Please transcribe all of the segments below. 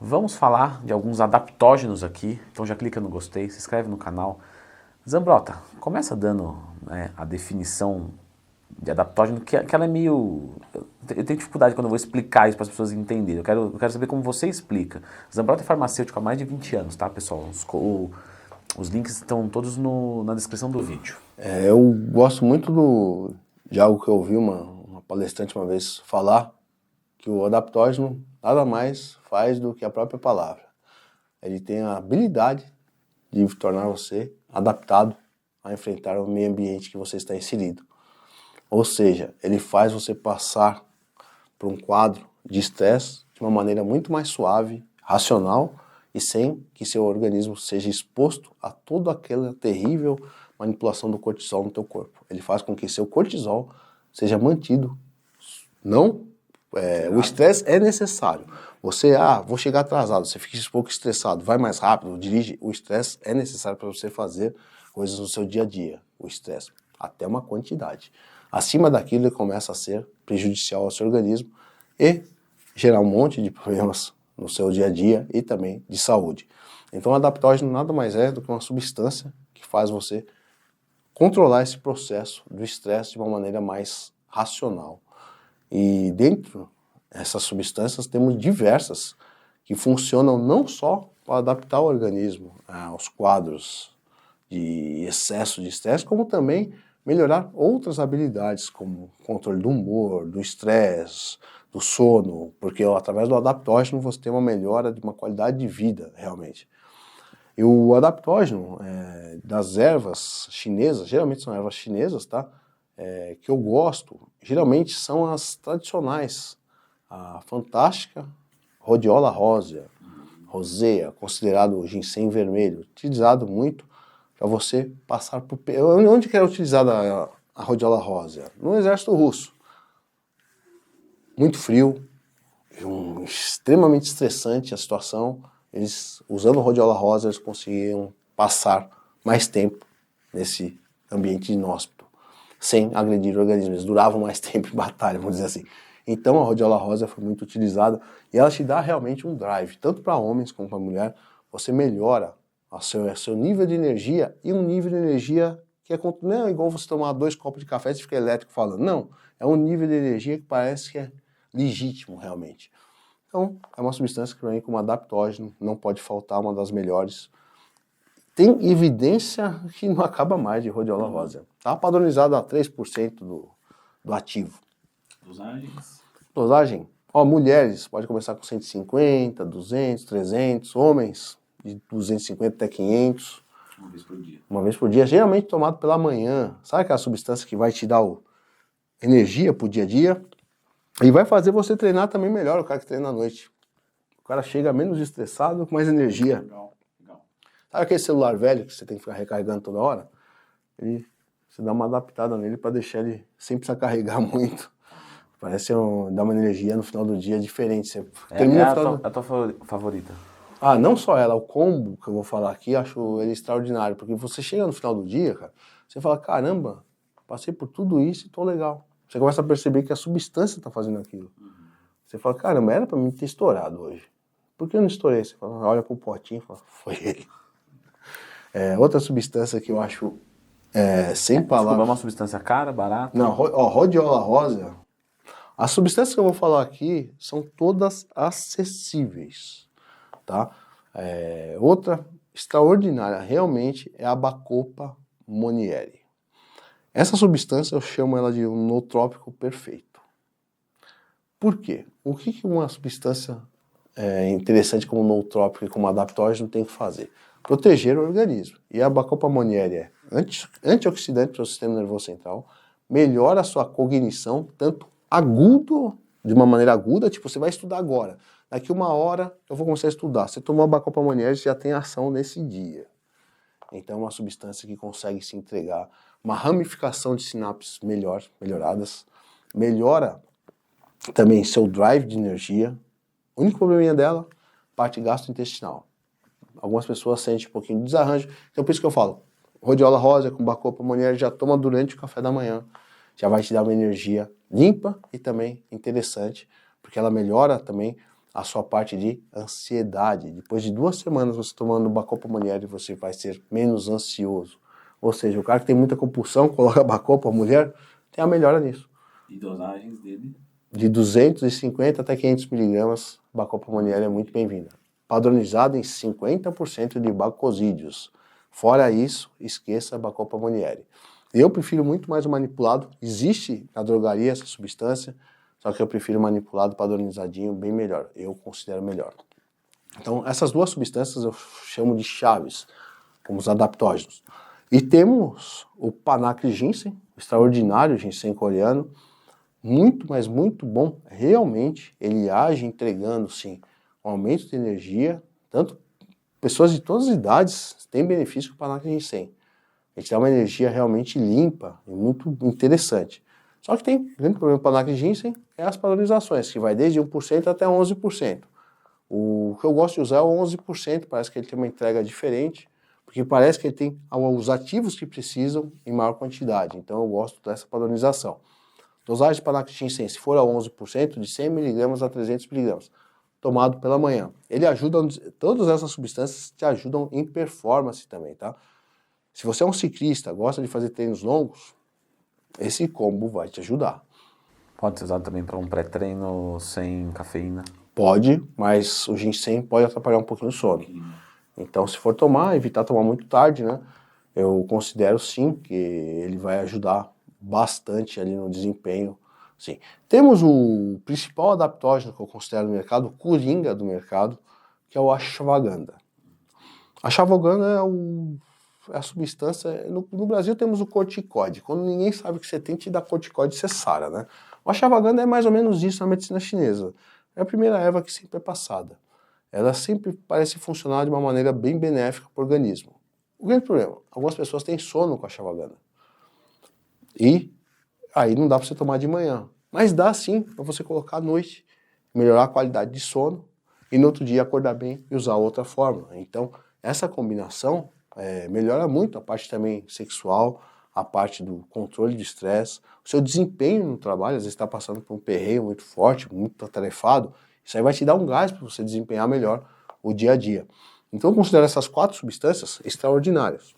Vamos falar de alguns adaptógenos aqui, então já clica no gostei, se inscreve no canal. Zambrota, começa dando, né, a definição de adaptógeno, que ela é meio... Eu tenho dificuldade quando eu vou explicar isso para as pessoas entenderem, eu quero saber como você explica. Zambrota é farmacêutico há mais de 20 anos, tá, pessoal? Os links estão todos na descrição do vídeo. Eu gosto muito de algo que eu ouvi uma palestrante uma vez falar, que o adaptógeno nada mais faz do que a própria palavra. Ele tem a habilidade de tornar você adaptado a enfrentar o meio ambiente que você está inserido. Ou seja, ele faz você passar por um quadro de estresse de uma maneira muito mais suave, racional e sem que seu organismo seja exposto a toda aquela terrível manipulação do cortisol no teu corpo. Ele faz com que seu cortisol seja mantido. Não, o estresse é necessário. Você, vou chegar atrasado, você fica um pouco estressado, vai mais rápido, dirige. O estresse é necessário para você fazer coisas no seu dia a dia. O estresse, até uma quantidade. Acima daquilo ele começa a ser prejudicial ao seu organismo e gerar um monte de problemas no seu dia a dia e também de saúde. Então o adaptógeno nada mais é do que uma substância que faz você controlar esse processo do estresse de uma maneira mais racional. E dentro dessas substâncias temos diversas que funcionam não só para adaptar o organismo aos quadros de excesso de estresse, como também melhorar outras habilidades, como controle do humor, do estresse, do sono, porque através do adaptógeno você tem uma melhora de uma qualidade de vida, realmente. E o adaptógeno das ervas chinesas, geralmente são ervas chinesas, tá? Que eu gosto, geralmente são as tradicionais. A fantástica Rhodiola rosea, considerado o ginseng vermelho, utilizado muito para você passar por... Onde que era utilizada a Rhodiola rosea? No exército russo. Muito frio, extremamente estressante a situação. Eles, usando a Rhodiola rosea, eles conseguiam passar mais tempo nesse ambiente inóspito, sem agredir o organismo. Eles duravam mais tempo em batalha, vamos dizer assim. Então a Rhodiola rosea foi muito utilizada e ela te dá realmente um drive, tanto para homens como para mulher. Você melhora o seu nível de energia e um nível de energia que não é igual você tomar 2 copos de café e você fica elétrico falando. Não, é um nível de energia que parece que é legítimo realmente. Então é uma substância que vem como adaptógeno, não pode faltar, uma das melhores. Tem evidência que não acaba mais de Rhodiola rosea. Está padronizado a 3% do ativo. Dosagens? Dosagem? Mulheres, pode começar com 150, 200, 300, homens de 250 até 500. Uma vez por dia. Uma vez por dia, geralmente tomado pela manhã. Sabe aquela substância que vai te dar energia pro dia a dia? E vai fazer você treinar também melhor, o cara que treina à noite. O cara chega menos estressado, com mais energia. Legal. Sabe aquele celular velho que você tem que ficar recarregando toda hora? Você dá uma adaptada nele para deixar ele sem precisar carregar muito. Parece dá uma energia no final do dia diferente. Você termina a tua favorita? Não só ela, o combo que eu vou falar aqui, acho ele extraordinário. Porque você chega no final do dia, cara, você fala, caramba, passei por tudo isso e tô legal. Você começa a perceber que a substância tá fazendo aquilo. Você fala, caramba, era pra mim ter estourado hoje. Por que eu não estourei? Você fala, olha pro potinho e fala, foi ele. Outra substância que eu acho sem palavras... Desculpa, é uma substância cara, barata? Não, Rhodiola rosea. As substâncias que eu vou falar aqui são todas acessíveis, tá? Outra extraordinária realmente é a Bacopa monnieri. Essa substância eu chamo ela de um nootrópico perfeito. Por quê? O que uma substância interessante como nootrópico e como adaptógeno tem que fazer? Proteger o organismo. E a Bacopa monnieri é antioxidante para o sistema nervoso central, melhora a sua cognição, tanto agudo, de uma maneira aguda, tipo, você vai estudar agora. Daqui 1 hora eu vou começar a estudar. Você tomou a Bacopa monnieri, já tem ação nesse dia. Então é uma substância que consegue se entregar uma ramificação de sinapses melhoradas, melhora também seu drive de energia. O único probleminha dela, parte gastrointestinal. Algumas pessoas sentem um pouquinho de desarranjo, então por isso que eu falo, Rhodiola rosea com Bacopa monnieri já toma durante o café da manhã. Já vai te dar uma energia limpa e também interessante, porque ela melhora também a sua parte de ansiedade. Depois de 2 semanas você tomando Bacopa Monieri, você vai ser menos ansioso. Ou seja, o cara que tem muita compulsão, coloca Bacopa mulher, tem a melhora nisso. E dosagens dele? De 250 até 500 miligramas, Bacopa Monieri é muito bem-vinda. Padronizado em 50% de bacosídeos. Fora isso, esqueça Bacopa Monieri. Eu prefiro muito mais o manipulado. Existe na drogaria essa substância, só que eu prefiro o manipulado padronizadinho, bem melhor. Eu considero melhor. Então, essas 2 substâncias eu chamo de chaves, como os adaptógenos. E temos o Panac Ginseng, extraordinário ginseng coreano, muito, mas muito bom. Realmente, ele age entregando, sim, um aumento de energia. Tanto pessoas de todas as idades têm benefício com o Panac Ginseng. A gente dá uma energia realmente limpa e muito interessante. Só que tem um grande problema com o Panac Ginseng é as padronizações, que vai desde 1% até 11%. O que eu gosto de usar é o 11%, parece que ele tem uma entrega diferente, porque parece que ele tem os ativos que precisam em maior quantidade. Então eu gosto dessa padronização. Dosagem de Panac Ginseng, se for a 11%, de 100 mg a 300 mg, tomado pela manhã. Ele ajuda, todas essas substâncias te ajudam em performance também, tá? Se você é um ciclista, gosta de fazer treinos longos, esse combo vai te ajudar. Pode ser usado também para um pré-treino sem cafeína? Pode, mas o ginseng pode atrapalhar um pouquinho o sono. Então, se for tomar, evitar tomar muito tarde, né? Eu considero sim que ele vai ajudar bastante ali no desempenho. Sim. Temos o principal adaptógeno que eu considero no mercado, o coringa do mercado, que é o ashwagandha. A ashwagandha é a substância... No Brasil temos o corticoide. Quando ninguém sabe que você tem, te dá corticoide, você sara, né? O ashwagandha é mais ou menos isso na medicina chinesa. É a primeira erva que sempre é passada. Ela sempre parece funcionar de uma maneira bem benéfica para o organismo. O grande problema, algumas pessoas têm sono com a ashwagandha. E aí não dá para você tomar de manhã. Mas dá sim para você colocar à noite, melhorar a qualidade de sono e no outro dia acordar bem e usar outra fórmula. Então, essa combinação melhora muito a parte também sexual, a parte do controle de estresse, o seu desempenho no trabalho. Às vezes está passando por um perreio muito forte, muito atarefado. Isso aí vai te dar um gás para você desempenhar melhor o dia a dia. Então eu considero essas 4 substâncias extraordinárias.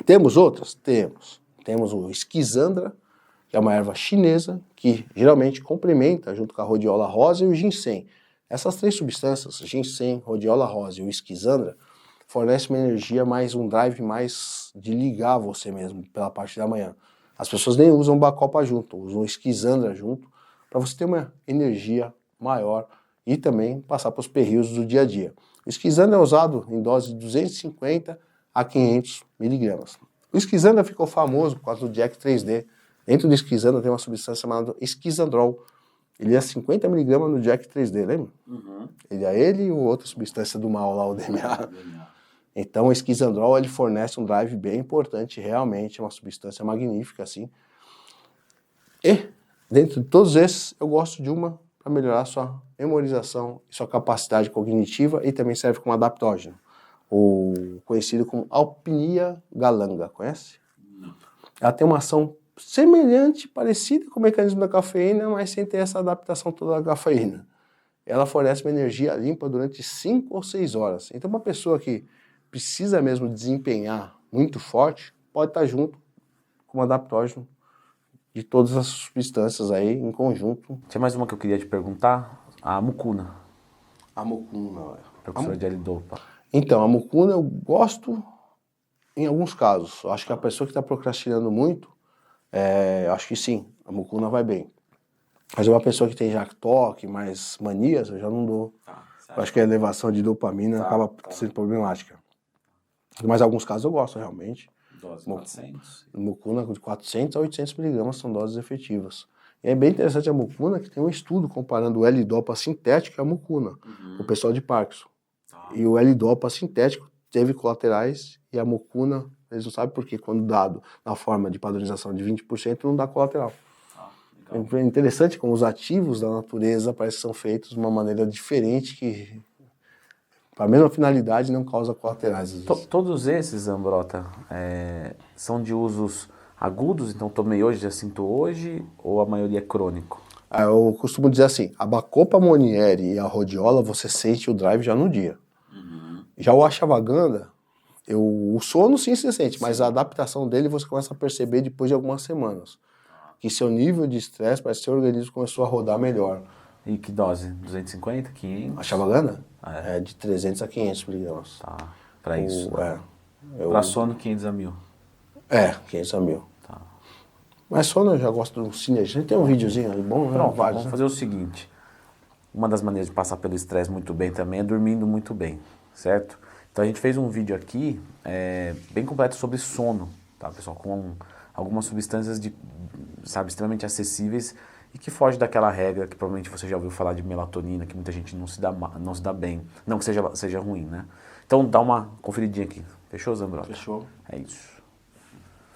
Temos outras? Temos. Temos o esquizandra, que é uma erva chinesa, que geralmente complementa junto com a rhodiola rosa e o ginseng. Essas 3 substâncias, ginseng, rhodiola rosa e o esquizandra, fornecem uma energia mais, um drive mais de ligar você mesmo pela parte da manhã. As pessoas nem usam bacopa junto, usam o esquizandra junto, para você ter uma energia maior e também passar para os perreios do dia a dia. O esquizandra é usado em dose de 250 a 500 miligramas. O esquizandra ficou famoso por causa do Jack 3D. Dentro do esquizandra tem uma substância chamada esquizandrol. Ele é 50 miligramas no Jack 3D, lembra? Uhum. Ele e outra substância do mal lá, o DMA. Então o esquizandrol ele fornece um drive bem importante, realmente é uma substância magnífica assim. E dentro de todos esses eu gosto de uma para melhorar sua memorização e sua capacidade cognitiva e também serve como adaptógeno, ou conhecido como alpinia galanga, conhece? Não. Ela tem uma ação semelhante, parecida com o mecanismo da cafeína, mas sem ter essa adaptação toda da cafeína. Ela fornece uma energia limpa durante 5 ou 6 horas. Então uma pessoa que precisa mesmo desempenhar muito forte, pode estar junto com um adaptógeno de todas as substâncias aí em conjunto. Tinha mais uma que eu queria te perguntar, a mucuna. A mucuna. Precursor de L-dopa. Então, a mucuna eu gosto em alguns casos. Eu acho que a pessoa que está procrastinando muito, acho que sim, a mucuna vai bem. Mas uma pessoa que tem já toque, mais manias, eu já não dou. Eu acho que a elevação de dopamina acaba sendo problemática. Mas em alguns casos eu gosto realmente. Dose 400? Mucuna de 400 a 800 miligramas são doses efetivas. E é bem interessante a mucuna, que tem um estudo comparando o L-dopa sintético e a mucuna, o pessoal de Parkinson. E o L-dopa sintético teve colaterais e a mucuna, eles não sabem por que, quando dado na forma de padronização de 20%, não dá colateral. É interessante como os ativos da natureza parecem que são feitos de uma maneira diferente que... para a mesma finalidade, não causa colaterais. Todos esses, Zambrota, são de usos agudos? Então tomei hoje, já sinto hoje, ou a maioria é crônico? Aí eu costumo dizer assim, a Bacopa Monieri e a Rhodiola, você sente o drive já no dia. Já o Ashwagandha, o sono sim você sente, mas a adaptação dele você começa a perceber depois de algumas semanas. Que seu nível de estresse, parece que seu organismo começou a rodar melhor. E que dose? 250, 500? Ashwagandha? É de 300 a 500 miligramas. Tá, pra isso. Né? Pra sono, 500 a 1000. 500 a 1000. Tá. Mas sono eu já gosto do Synergy. Tem um videozinho aí bom, né? Pronto, Vários, vamos fazer o seguinte. Uma das maneiras de passar pelo estresse muito bem também é dormindo muito bem, certo? Então a gente fez um vídeo aqui bem completo sobre sono, tá, pessoal? Com algumas substâncias extremamente acessíveis e que foge daquela regra que provavelmente você já ouviu falar de melatonina, que muita gente não se dá bem. Não que seja ruim, né? Então dá uma conferidinha aqui. Fechou, Zambrotta? Fechou. É isso.